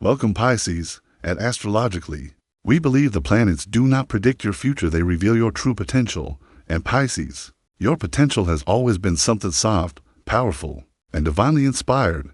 Welcome, Pisces. At Astrologically, we believe the planets do not predict your future, they reveal your true potential. And Pisces, your potential has always been something soft, powerful, and divinely inspired.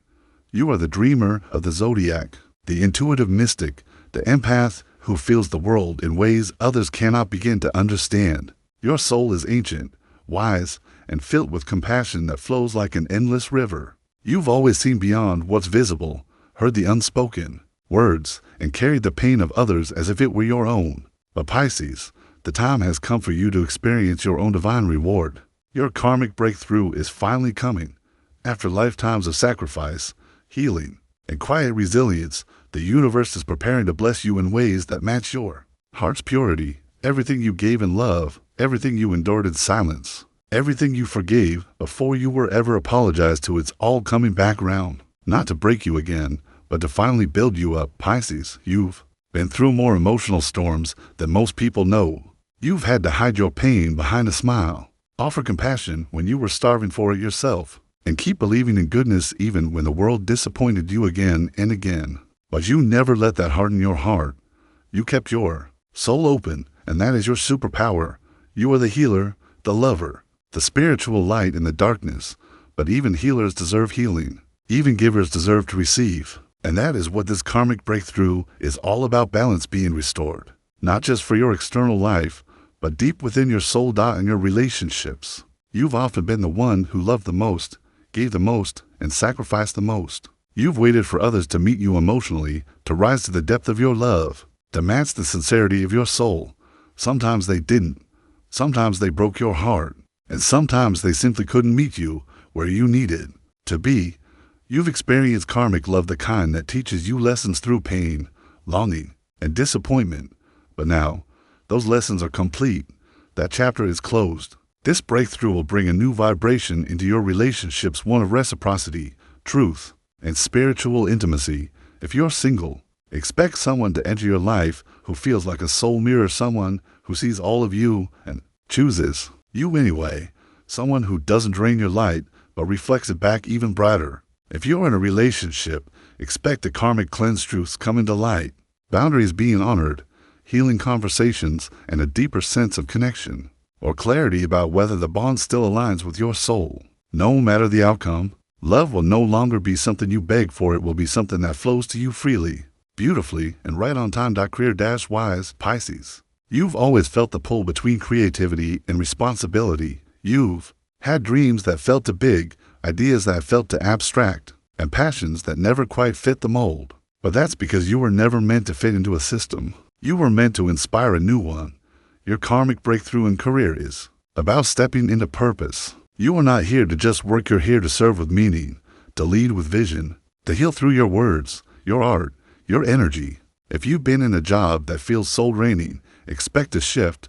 You are the dreamer of the Zodiac, the intuitive mystic, the empath who feels the world in ways others cannot begin to understand. Your soul is ancient, wise, and filled with compassion that flows like an endless river. You've always seen beyond what's visible, heard the unspoken words, and carried the pain of others as if it were your own. But Pisces, the time has come for you to experience your own divine reward. Your karmic breakthrough is finally coming. After lifetimes of sacrifice, healing, and quiet resilience, the universe is preparing to bless you in ways that match your heart's purity. Everything you gave in love, everything you endured in silence, everything you forgave before you were ever apologized to, it's all coming back around. Not to break you again, but to finally build you up. Pisces, you've been through more emotional storms than most people know. You've had to hide your pain behind a smile, offer compassion when you were starving for it yourself, and keep believing in goodness even when the world disappointed you again and again. But you never let that harden your heart. You kept your soul open, and that is your superpower. You are the healer, the lover, the spiritual light in the darkness. But even healers deserve healing. Even givers deserve to receive. And that is what this karmic breakthrough is all about, balance being restored. Not just for your external life, but deep within your soul and your relationships. You've often been the one who loved the most, gave the most, and sacrificed the most. You've waited for others to meet you emotionally, to rise to the depth of your love, to match the sincerity of your soul. Sometimes they didn't. Sometimes they broke your heart. And sometimes they simply couldn't meet you where you needed to be. You've experienced karmic love, the kind that teaches you lessons through pain, longing, and disappointment. But now, those lessons are complete. That chapter is closed. This breakthrough will bring a new vibration into your relationships, one of reciprocity, truth, and spiritual intimacy. If you're single, expect someone to enter your life who feels like a soul mirror, someone who sees all of you and chooses you anyway, someone who doesn't drain your light but reflects it back even brighter. If you're in a relationship, expect the karmic cleanse truths coming to light, boundaries being honored, healing conversations, and a deeper sense of connection, or clarity about whether the bond still aligns with your soul. No matter the outcome, love will no longer be something you beg for, it will be something that flows to you freely, beautifully, and right on time. Career-wise, Pisces, you've always felt the pull between creativity and responsibility. You've had dreams that felt too big, ideas that felt too abstract, and passions that never quite fit the mold. But that's because you were never meant to fit into a system. You were meant to inspire a new one. Your karmic breakthrough in career is about stepping into purpose. You are not here to just work, you're here to serve with meaning, to lead with vision, to heal through your words, your art, your energy. If you've been in a job that feels soul draining, expect a shift.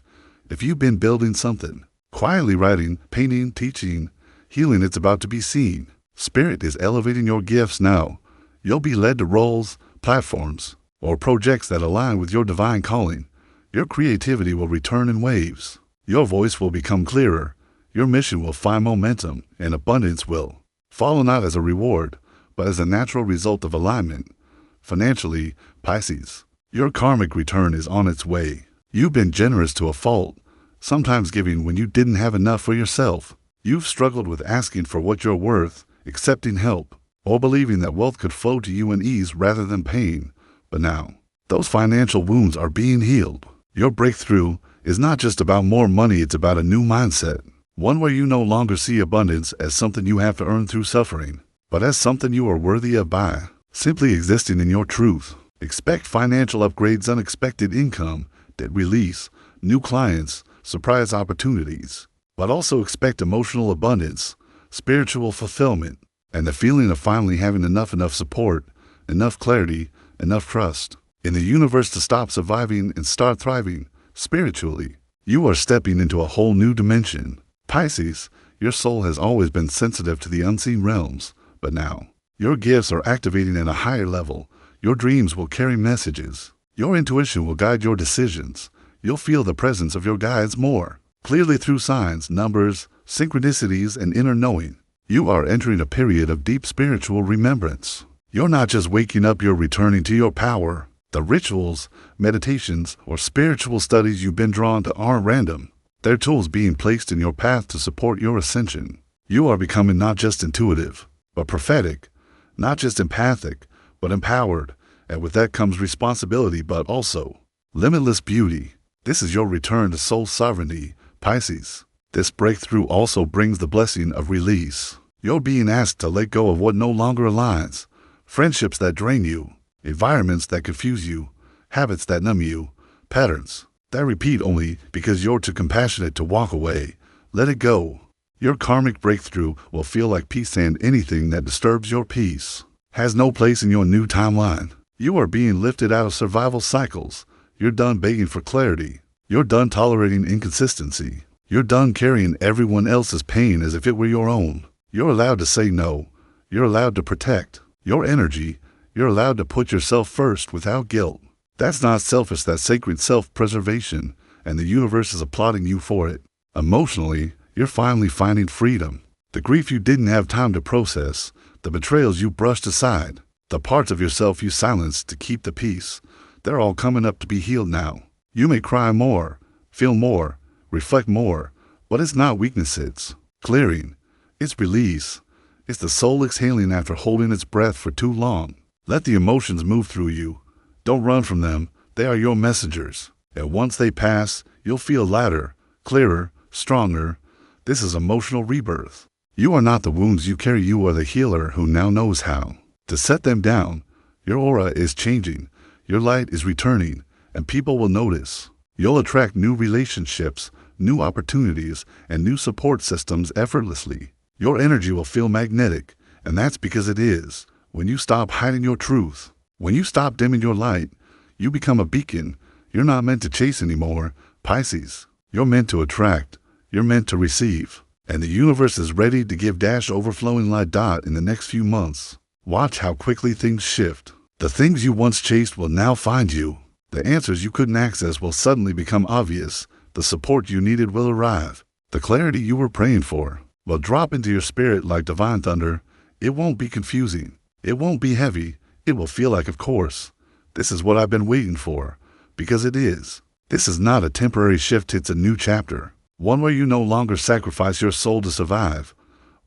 If you've been building something, quietly writing, painting, teaching, healing, it's about to be seen. Spirit is elevating your gifts now. You'll be led to roles, platforms, or projects that align with your divine calling. Your creativity will return in waves. Your voice will become clearer. Your mission will find momentum, and abundance will follow, not as a reward, but as a natural result of alignment. Financially, Pisces, your karmic return is on its way. You've been generous to a fault, sometimes giving when you didn't have enough for yourself. You've struggled with asking for what you're worth, accepting help, or believing that wealth could flow to you in ease rather than pain. But now, those financial wounds are being healed. Your breakthrough is not just about more money, it's about a new mindset. One where you no longer see abundance as something you have to earn through suffering, but as something you are worthy of by simply existing in your truth. Expect financial upgrades, unexpected income, debt release, new clients, surprise opportunities. But also expect emotional abundance, spiritual fulfillment, and the feeling of finally having enough support, enough clarity, enough trust in the universe to stop surviving and start thriving. Spiritually, you are stepping into a whole new dimension. Pisces, your soul has always been sensitive to the unseen realms, but now, your gifts are activating at a higher level. Your dreams will carry messages. Your intuition will guide your decisions. You'll feel the presence of your guides more clearly through signs, numbers, synchronicities, and inner knowing. You are entering a period of deep spiritual remembrance. You're not just waking up, you're returning to your power. The rituals, meditations, or spiritual studies you've been drawn to aren't random. They're tools being placed in your path to support your ascension. You are becoming not just intuitive, but prophetic, not just empathic, but empowered. And with that comes responsibility, but also limitless beauty. This is your return to soul sovereignty, Pisces. This breakthrough also brings the blessing of release. You're being asked to let go of what no longer aligns. Friendships that drain you, environments that confuse you, habits that numb you, patterns that repeat only because you're too compassionate to walk away. Let it go. Your karmic breakthrough will feel like peace, and anything that disturbs your peace has no place in your new timeline. You are being lifted out of survival cycles. You're done begging for clarity. You're done tolerating inconsistency. You're done carrying everyone else's pain as if it were your own. You're allowed to say no. You're allowed to protect your energy. You're allowed to put yourself first without guilt. That's not selfish, that's sacred self-preservation, and the universe is applauding you for it. Emotionally, you're finally finding freedom. The grief you didn't have time to process, the betrayals you brushed aside, the parts of yourself you silenced to keep the peace, they're all coming up to be healed now. You may cry more, feel more, reflect more, but it's not weakness, it's clearing. It's release. It's the soul exhaling after holding its breath for too long. Let the emotions move through you. Don't run from them. They are your messengers. And once they pass, you'll feel lighter, clearer, stronger. This is emotional rebirth. You are not the wounds you carry. You are the healer who now knows how to set them down. Your aura is changing. Your light is returning, and people will notice. You'll attract new relationships, new opportunities, and new support systems effortlessly. Your energy will feel magnetic, and that's because it is. When you stop hiding your truth, when you stop dimming your light, you become a beacon. You're not meant to chase anymore, Pisces. You're meant to attract. You're meant to receive. And the universe is ready to give overflowing light. In the next few months, watch how quickly things shift. The things you once chased will now find you. The answers you couldn't access will suddenly become obvious. The support you needed will arrive. The clarity you were praying for will drop into your spirit like divine thunder. It won't be confusing. It won't be heavy. It will feel like, of course, this is what I've been waiting for. Because it is. This is not a temporary shift, it's a new chapter. One where you no longer sacrifice your soul to survive.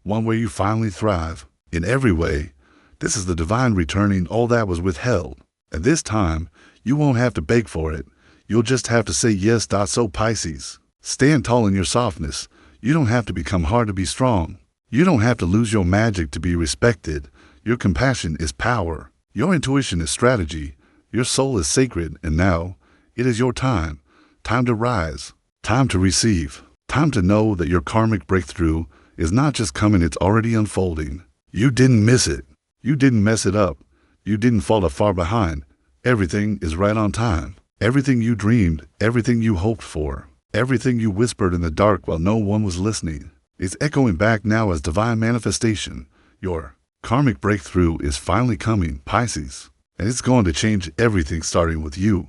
One where you finally thrive. In every way, this is the divine returning all that was withheld. And this time, you won't have to beg for it. You'll just have to say yes. So Pisces, stand tall in your softness. You don't have to become hard to be strong. You don't have to lose your magic to be respected. Your compassion is power. Your intuition is strategy. Your soul is sacred, and now, it is your time. Time to rise. Time to receive. Time to know that your karmic breakthrough is not just coming, it's already unfolding. You didn't miss it. You didn't mess it up. You didn't fall far behind. Everything is right on time. Everything you dreamed, everything you hoped for, everything you whispered in the dark while no one was listening, is echoing back now as divine manifestation. Your karmic breakthrough is finally coming, Pisces, and it's going to change everything, starting with you.